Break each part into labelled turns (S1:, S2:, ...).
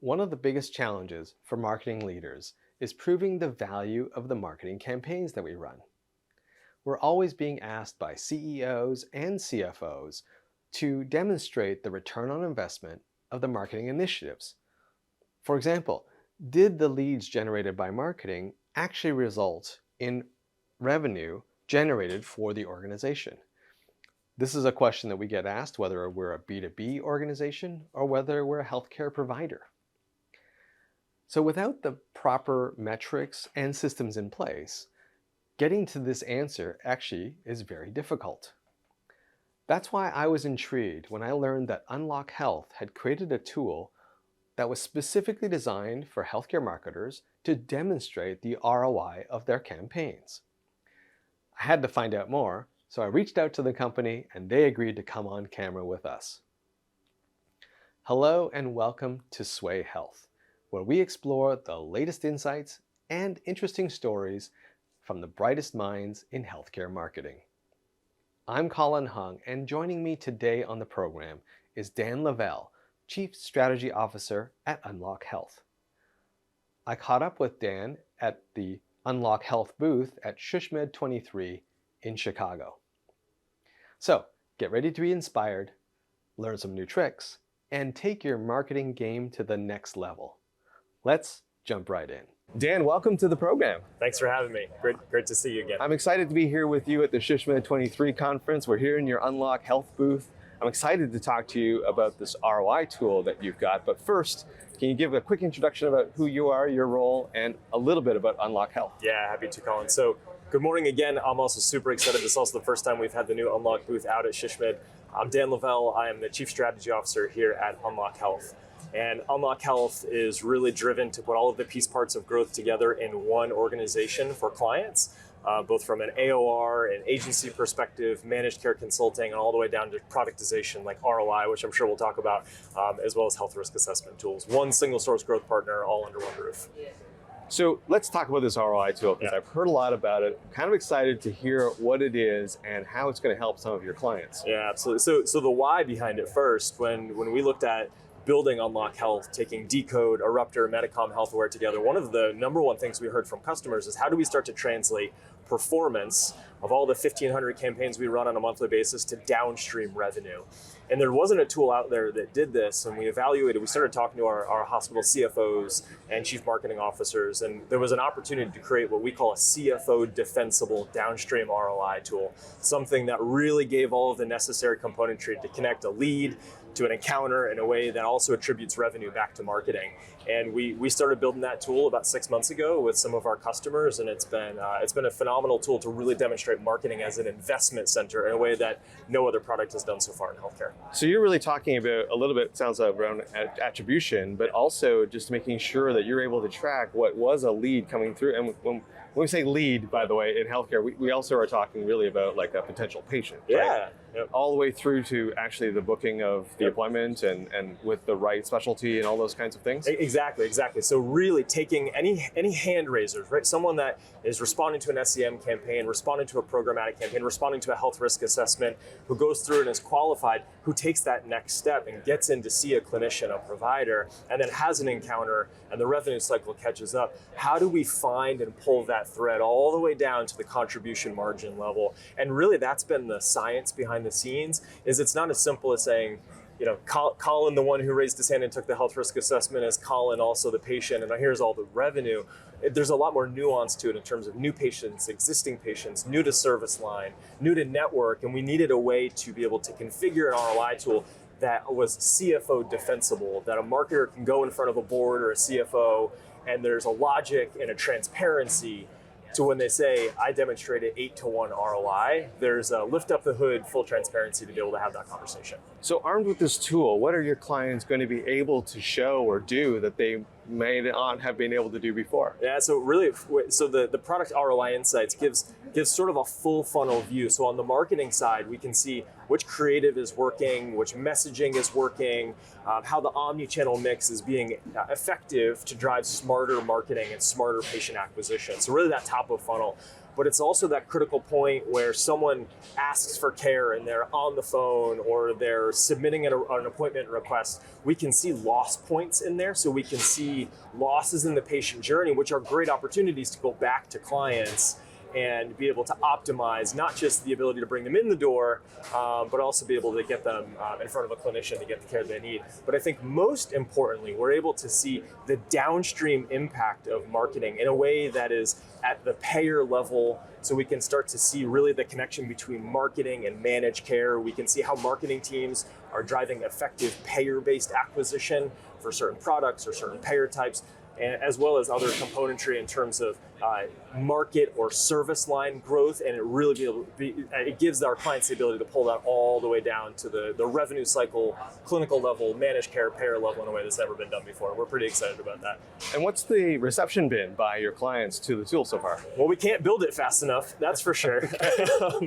S1: One of the biggest challenges for marketing leaders is proving the value of the marketing campaigns that we run. We're always being asked by CEOs and CFOs to demonstrate the return on investment of the marketing initiatives. For example, did the leads generated by marketing actually result in revenue generated for the organization? This is a question that we get asked whether we're a B2B organization or whether we're a healthcare provider. So without the proper metrics and systems in place, getting to this answer actually is very difficult. That's why I was intrigued when I learned that Swaay.Health had created a tool that was specifically designed for healthcare marketers to demonstrate the ROI of their campaigns. I had to find out more, so I reached out to the company and they agreed to come on camera with us. Hello and welcome to Swaay.Health, where we explore the latest insights and interesting stories from the brightest minds in healthcare marketing. I'm Colin Hung, and joining me today on the program is Dan Lavelle, Chief Strategy Officer at Swaay.Health. I caught up with Dan at the Swaay.Health booth at SHSMD 23 in Chicago. So get ready to be inspired, learn some new tricks, and take your marketing game to the next level. Let's jump right in. Dan, welcome to the program.
S2: Thanks for having me. Great to see you again.
S1: I'm excited to be here with you at the SHSMD 23 conference. We're here in your Swaay.Health booth. I'm excited to talk to you about this ROI tool that you've got. But first, can you give a quick introduction about who you are, your role, and a little bit about Swaay.Health?
S2: Yeah, happy to, Colin. So good morning again. I'm also super excited. This is also the first time we've had the new Swaay booth out at SHSMD. I'm Dan Lavelle. I am the Chief Strategy Officer here at Swaay.Health. And Swaay.Health is really driven to put all of the piece parts of growth together in one organization for clients, both from an AOR and agency perspective, managed care consulting, and all the way down to productization like ROI, which I'm sure we'll talk about, as well as health risk assessment tools. One single source growth partner all under one roof.
S1: So let's talk about this ROI tool, because I've heard a lot about it. I'm kind of excited to hear what it is and how it's going to help some of your clients.
S2: Yeah, absolutely. So the why behind it first, when we looked at building Swaay.Health, taking Decode, Eruptor, Medicom Healthware together, one of the number one things we heard from customers is how do we start to translate performance of all the 1,500 campaigns we run on a monthly basis to downstream revenue. And there wasn't a tool out there that did this, and we started talking to our hospital CFOs and chief marketing officers, and there was an opportunity to create what we call a CFO Defensible downstream ROI tool, something that really gave all of the necessary componentry to connect a lead to an encounter in a way that also attributes revenue back to marketing. And we started building that tool about 6 months ago with some of our customers, and it's been a phenomenal tool to really demonstrate marketing as an investment center in a way that no other product has done so far in healthcare.
S1: So you're really talking about a little bit, sounds like, around attribution, but also just making sure that you're able to track what was a lead coming through. And when we say lead, by the way, in healthcare, we also are talking really about like a potential patient, right?
S2: Yeah. Yep.
S1: All the way through to actually the booking of the appointment and with the right specialty and all those kinds of things?
S2: Exactly. So really taking any hand raisers, right? Someone that is responding to an SEM campaign, responding to a programmatic campaign, responding to a health risk assessment, who goes through and is qualified, who takes that next step and gets in to see a clinician, a provider, and then has an encounter and the revenue cycle catches up. How do we find and pull that thread all the way down to the contribution margin level? And really that's been the science behind the scenes. Is it's not as simple as saying, Colin, the one who raised his hand and took the health risk assessment, is Colin also the patient, and here's all the revenue. There's a lot more nuance to it in terms of new patients, existing patients, new to service line, new to network, and we needed a way to be able to configure an ROI tool that was CFO defensible, that a marketer can go in front of a board or a CFO, and there's a logic and a transparency to when they say, I demonstrated 8-to-1 ROI, there's a lift up the hood, full transparency to be able to have that conversation.
S1: So armed with this tool, what are your clients going to be able to show or do that they may not have been able to do before?
S2: Yeah, so really, the product ROI Insights gives gives sort of a full funnel view. So on the marketing side, we can see which creative is working, which messaging is working, how the omni-channel mix is being effective to drive smarter marketing and smarter patient acquisition. So really that top of funnel. But it's also that critical point where someone asks for care and they're on the phone or they're submitting an appointment request. We can see loss points in there, so we can see losses in the patient journey, which are great opportunities to go back to clients and be able to optimize not just the ability to bring them in the door, but also be able to get them in front of a clinician to get the care they need. But I think most importantly, we're able to see the downstream impact of marketing in a way that is at the payer level, so we can start to see really the connection between marketing and managed care. We can see how marketing teams are driving effective payer-based acquisition for certain products or certain payer types, as well as other componentry in terms of market or service line growth, and it gives our clients the ability to pull that all the way down to the revenue cycle, clinical level, managed care, payer level in a way that's never been done before. We're pretty excited about that.
S1: And what's the reception been by your clients to the tool so far?
S2: Well, we can't build it fast enough, that's for sure.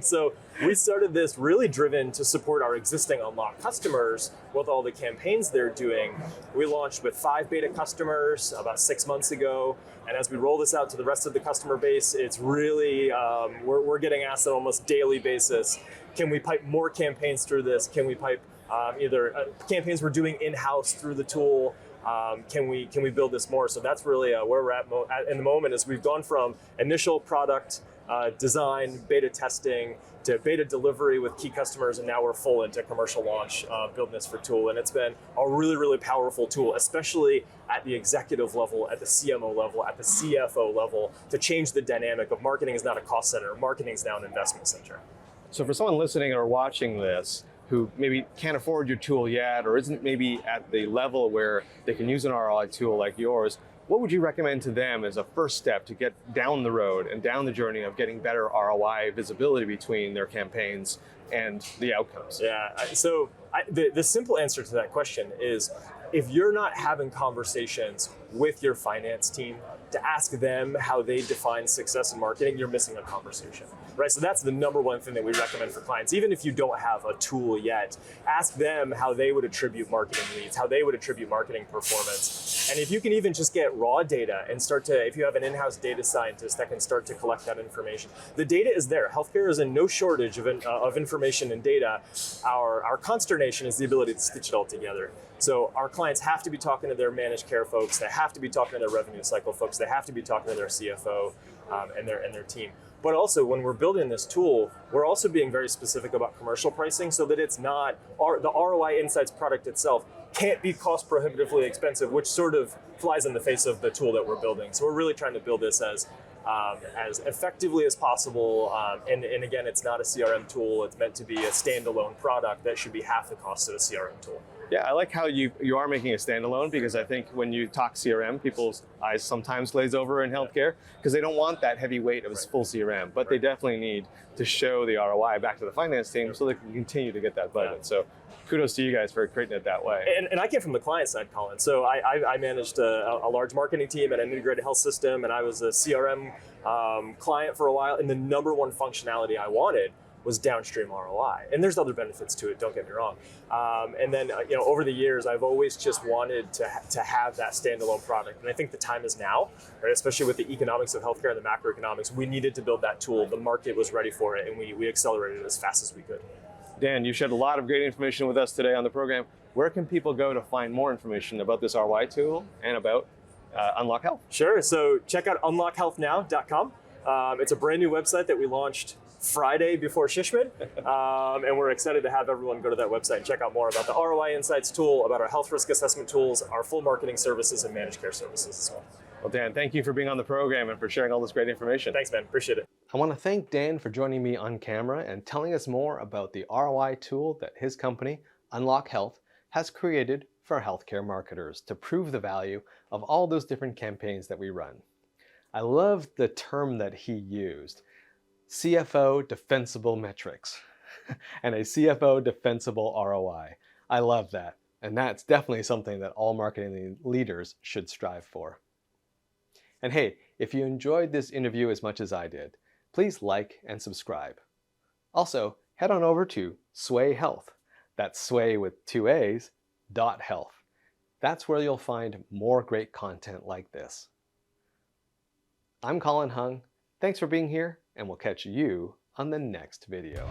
S2: So we started this really driven to support our existing Unlock customers with all the campaigns they're doing. We launched with 5 beta customers about 6 months ago. And as we roll this out to the rest of the customer base, it's really, we're getting asked on almost daily basis, can we pipe more campaigns through this? Can we pipe either campaigns we're doing in-house through the tool? Can we build this more? So that's really where we're at in the moment, is we've gone from initial product design, beta testing, to beta delivery with key customers, and now we're full into commercial launch, building this for tool. And it's been a really, really powerful tool, especially at the executive level, at the CMO level, at the CFO level, to change the dynamic of marketing is not a cost center, marketing is now an investment center.
S1: So for someone listening or watching this who maybe can't afford your tool yet, or isn't maybe at the level where they can use an ROI tool like yours, what would you recommend to them as a first step to get down the road and down the journey of getting better ROI visibility between their campaigns and the outcomes?
S2: Yeah, so the simple answer to that question is, if you're not having conversations with your finance team to ask them how they define success in marketing, you're missing a conversation, right? So that's the number one thing that we recommend for clients. Even if you don't have a tool yet, ask them how they would attribute marketing leads, how they would attribute marketing performance. And if you can even just get raw data and if you have an in-house data scientist that can start to collect that information. The data is there. Healthcare is in no shortage of information and data. Our consternation is the ability to stitch it all together. So our clients have to be talking to their managed care folks, they have to be talking to their revenue cycle folks, they have to be talking to their CFO and their team. But also, when we're building this tool, we're also being very specific about commercial pricing, so that it's not, the ROI Insights product itself can't be cost prohibitively expensive, which sort of flies in the face of the tool that we're building. So we're really trying to build this as effectively as possible. And again, it's not a CRM tool. It's meant to be a standalone product that should be half the cost of a CRM tool.
S1: Yeah, I like how you are making a standalone, because I think when you talk CRM, people's eyes sometimes glaze over in healthcare because they don't want that heavy weight of a full CRM, but they definitely need to show the ROI back to the finance team so they can continue to get that budget. Yeah. So kudos to you guys for creating it that way.
S2: And I came from the client side, Colin. So I managed a large marketing team at an integrated health system, and I was a CRM client for a while. And the number one functionality I wanted was downstream ROI. And there's other benefits to it, don't get me wrong. And then, over the years, I've always just wanted to have that standalone product. And I think the time is now, right? Especially with the economics of healthcare and the macroeconomics, we needed to build that tool. The market was ready for it, and we accelerated it as fast as we could.
S1: Dan, you shared a lot of great information with us today on the program. Where can people go to find more information about this ROI tool and about Unlock Health?
S2: Sure, so check out unlockhealthnow.com. It's a brand new website that we launched Friday before Shishman, and we're excited to have everyone go to that website and check out more about the ROI Insights tool, about our health risk assessment tools, our full marketing services, and managed care services as well.
S1: Well, Dan, thank you for being on the program and for sharing all this great information.
S2: Thanks, man. Appreciate it.
S1: I want to thank Dan for joining me on camera and telling us more about the ROI tool that his company, Unlock Health, has created for healthcare marketers to prove the value of all those different campaigns that we run. I love the term that he used, CFO Defensible metrics and a CFO Defensible ROI. I love that. And that's definitely something that all marketing leaders should strive for. And hey, if you enjoyed this interview as much as I did, please like and subscribe. Also, head on over to Swaay.Health, that's Sway with 2 A's, .health. That's where you'll find more great content like this. I'm Colin Hung. Thanks for being here, and we'll catch you on the next video.